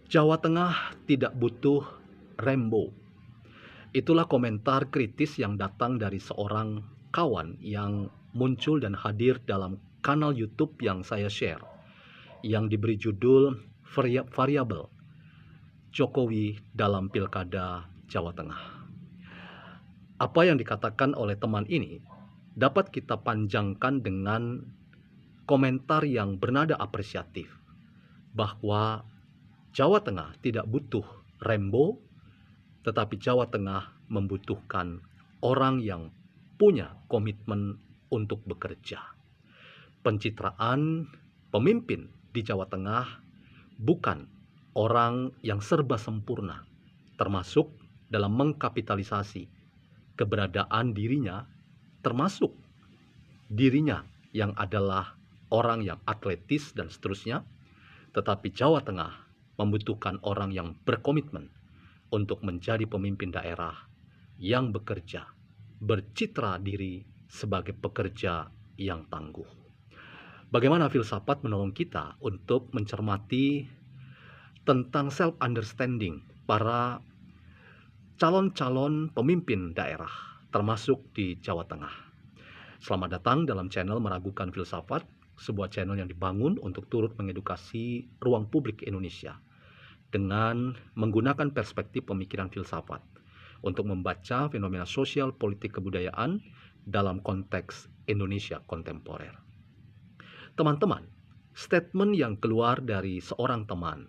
Jawa Tengah tidak butuh Rembo. Itulah komentar kritis yang datang dari seorang kawan yang muncul dan hadir dalam kanal YouTube yang saya share, yang diberi judul Variabel Jokowi dalam Pilkada Jawa Tengah. Apa yang dikatakan oleh teman ini dapat kita panjangkan dengan komentar yang bernada apresiatif bahwa Jawa Tengah tidak butuh Rembo, tetapi Jawa Tengah membutuhkan orang yang punya komitmen untuk bekerja. Pencitraan pemimpin di Jawa Tengah bukan orang yang serba sempurna, termasuk dalam mengkapitalisasi keberadaan dirinya, termasuk dirinya yang adalah orang yang atletis dan seterusnya, tetapi Jawa Tengah membutuhkan orang yang berkomitmen untuk menjadi pemimpin daerah yang bekerja, bercitra diri sebagai pekerja yang tangguh. Bagaimana filsafat menolong kita untuk mencermati tentang self-understanding para calon-calon pemimpin daerah, termasuk di Jawa Tengah. Selamat datang dalam channel Meragukan Filsafat, sebuah channel yang dibangun untuk turut mengedukasi ruang publik Indonesia dengan menggunakan perspektif pemikiran filsafat untuk membaca fenomena sosial, politik, kebudayaan dalam konteks Indonesia kontemporer. Teman-teman, statement yang keluar dari seorang teman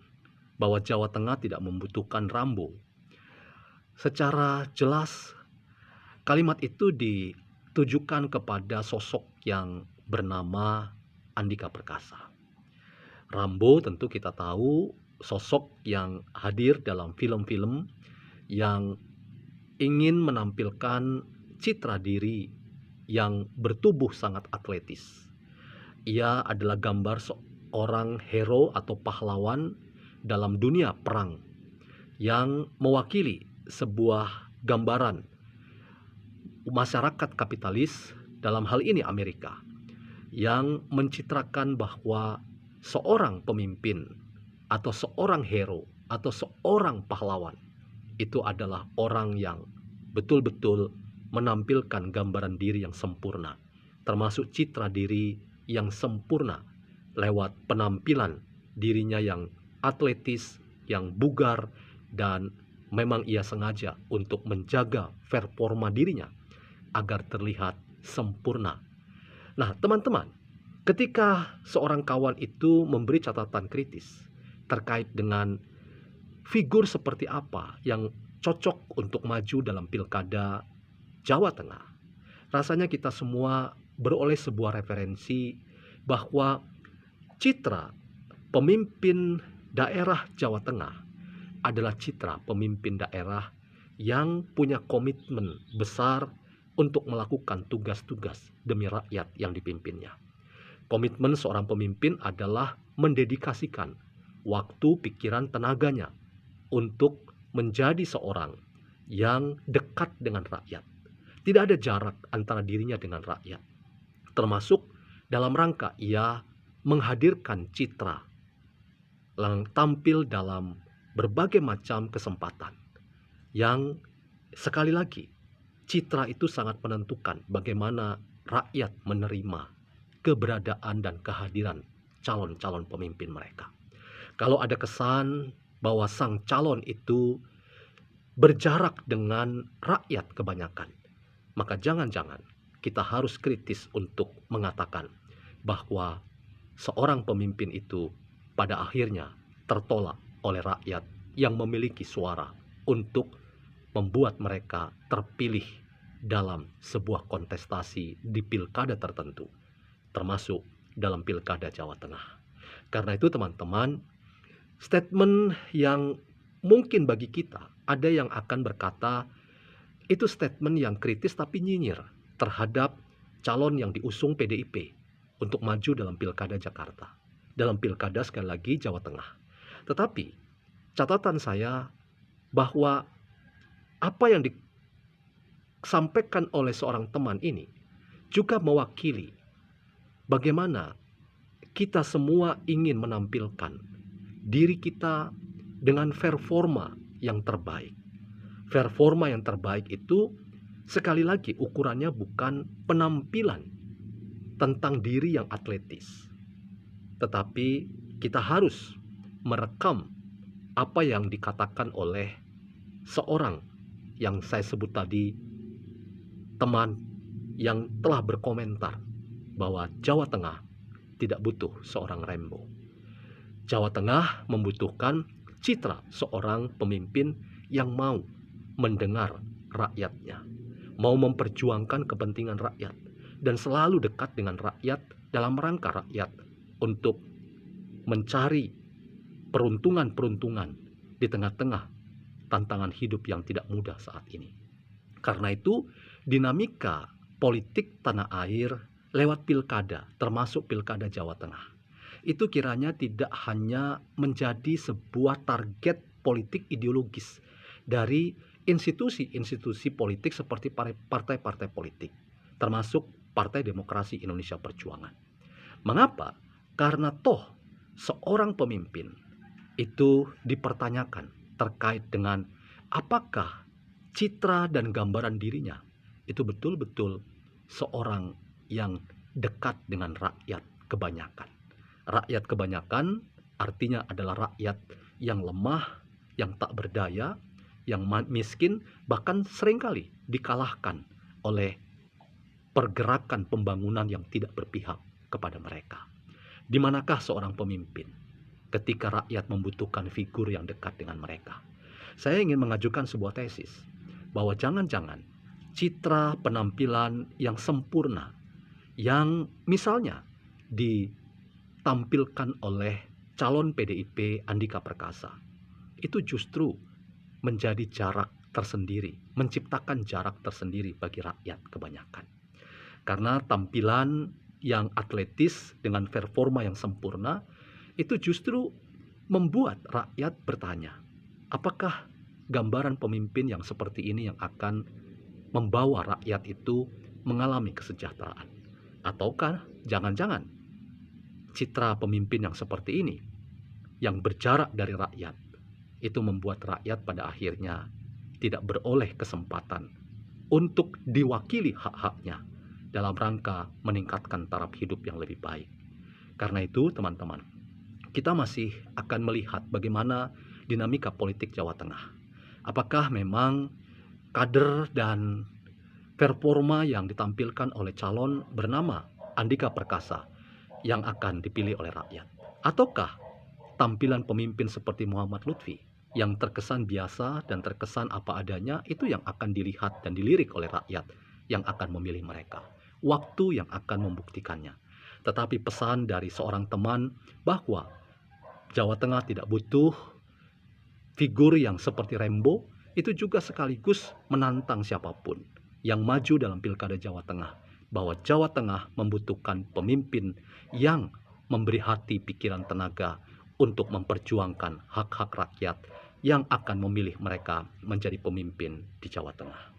bahwa Jawa Tengah tidak membutuhkan Rambo, secara jelas kalimat itu ditujukan kepada sosok yang bernama Andika Perkasa. Rambo tentu kita tahu sosok yang hadir dalam film-film yang ingin menampilkan citra diri yang bertubuh sangat atletis. Ia adalah gambar seorang hero atau pahlawan dalam dunia perang yang mewakili sebuah gambaran masyarakat kapitalis, dalam hal ini Amerika, yang mencitrakan bahwa seorang pemimpin atau seorang hero atau seorang pahlawan itu adalah orang yang betul-betul menampilkan gambaran diri yang sempurna, termasuk citra diri yang sempurna lewat penampilan dirinya yang atletis, yang bugar, dan memang ia sengaja untuk menjaga performa dirinya agar terlihat sempurna. Nah, teman-teman, ketika seorang kawan itu memberi catatan kritis terkait dengan figur seperti apa yang cocok untuk maju dalam pilkada Jawa Tengah, rasanya kita semua beroleh sebuah referensi bahwa citra pemimpin daerah Jawa Tengah adalah citra pemimpin daerah yang punya komitmen besar untuk melakukan tugas-tugas demi rakyat yang dipimpinnya. Komitmen seorang pemimpin adalah mendedikasikan waktu, pikiran, tenaganya untuk menjadi seorang yang dekat dengan rakyat. Tidak ada jarak antara dirinya dengan rakyat, termasuk dalam rangka ia menghadirkan citra yang tampil dalam berbagai macam kesempatan, yang sekali lagi citra itu sangat menentukan bagaimana rakyat menerima keberadaan dan kehadiran calon-calon pemimpin mereka. Kalau ada kesan bahwa sang calon itu berjarak dengan rakyat kebanyakan, maka jangan-jangan kita harus kritis untuk mengatakan bahwa seorang pemimpin itu pada akhirnya tertolak oleh rakyat yang memiliki suara untuk membuat mereka terpilih dalam sebuah kontestasi di pilkada tertentu, termasuk dalam pilkada Jawa Tengah. Karena itu teman-teman, statement yang mungkin bagi kita ada yang akan berkata itu statement yang kritis tapi nyinyir terhadap calon yang diusung PDIP untuk maju dalam pilkada Jakarta, dalam pilkada sekali lagi Jawa Tengah. Tetapi catatan saya bahwa apa yang disampaikan oleh seorang teman ini juga mewakili bagaimana kita semua ingin menampilkan diri kita dengan performa yang terbaik. Performa yang terbaik itu sekali lagi ukurannya bukan penampilan tentang diri yang atletis, tetapi kita harus merekam apa yang dikatakan oleh seorang yang saya sebut tadi, teman yang telah berkomentar bahwa Jawa Tengah tidak butuh seorang Rembo. Jawa Tengah membutuhkan citra seorang pemimpin yang mau mendengar rakyatnya, mau memperjuangkan kepentingan rakyat, dan selalu dekat dengan rakyat dalam rangka rakyat untuk mencari peruntungan-peruntungan di tengah-tengah tantangan hidup yang tidak mudah saat ini. Karena itu, dinamika politik tanah air lewat pilkada, termasuk pilkada Jawa Tengah, itu kiranya tidak hanya menjadi sebuah target politik ideologis dari institusi-institusi politik seperti partai-partai politik, termasuk Partai Demokrasi Indonesia Perjuangan. Mengapa? Karena toh seorang pemimpin itu dipertanyakan terkait dengan apakah citra dan gambaran dirinya itu betul-betul seorang yang dekat dengan rakyat kebanyakan. Rakyat kebanyakan artinya adalah rakyat yang lemah, yang tak berdaya, yang miskin, bahkan seringkali dikalahkan oleh pergerakan pembangunan yang tidak berpihak kepada mereka. Di manakah seorang pemimpin ketika rakyat membutuhkan figur yang dekat dengan mereka? Saya ingin mengajukan sebuah tesis bahwa jangan-jangan citra penampilan yang sempurna yang misalnya ditampilkan oleh calon PDIP Andika Perkasa itu justru menjadi jarak tersendiri, menciptakan jarak tersendiri bagi rakyat kebanyakan. Karena tampilan yang atletis dengan performa yang sempurna itu justru membuat rakyat bertanya, apakah gambaran pemimpin yang seperti ini yang akan membawa rakyat itu mengalami kesejahteraan? Ataukah jangan-jangan citra pemimpin yang seperti ini yang berjarak dari rakyat itu membuat rakyat pada akhirnya tidak beroleh kesempatan untuk diwakili hak-haknya dalam rangka meningkatkan taraf hidup yang lebih baik. Karena itu teman-teman, kita masih akan melihat bagaimana dinamika politik Jawa Tengah. Apakah memang kader dan performa yang ditampilkan oleh calon bernama Andika Perkasa yang akan dipilih oleh rakyat? Ataukah tampilan pemimpin seperti Muhammad Lutfi yang terkesan biasa dan terkesan apa adanya itu yang akan dilihat dan dilirik oleh rakyat yang akan memilih mereka? Waktu yang akan membuktikannya. Tetapi pesan dari seorang teman bahwa Jawa Tengah tidak butuh figur yang seperti Rembo itu juga sekaligus menantang siapapun yang maju dalam pilkada Jawa Tengah, bahwa Jawa Tengah membutuhkan pemimpin yang memberi hati, pikiran, tenaga untuk memperjuangkan hak-hak rakyat yang akan memilih mereka menjadi pemimpin di Jawa Tengah.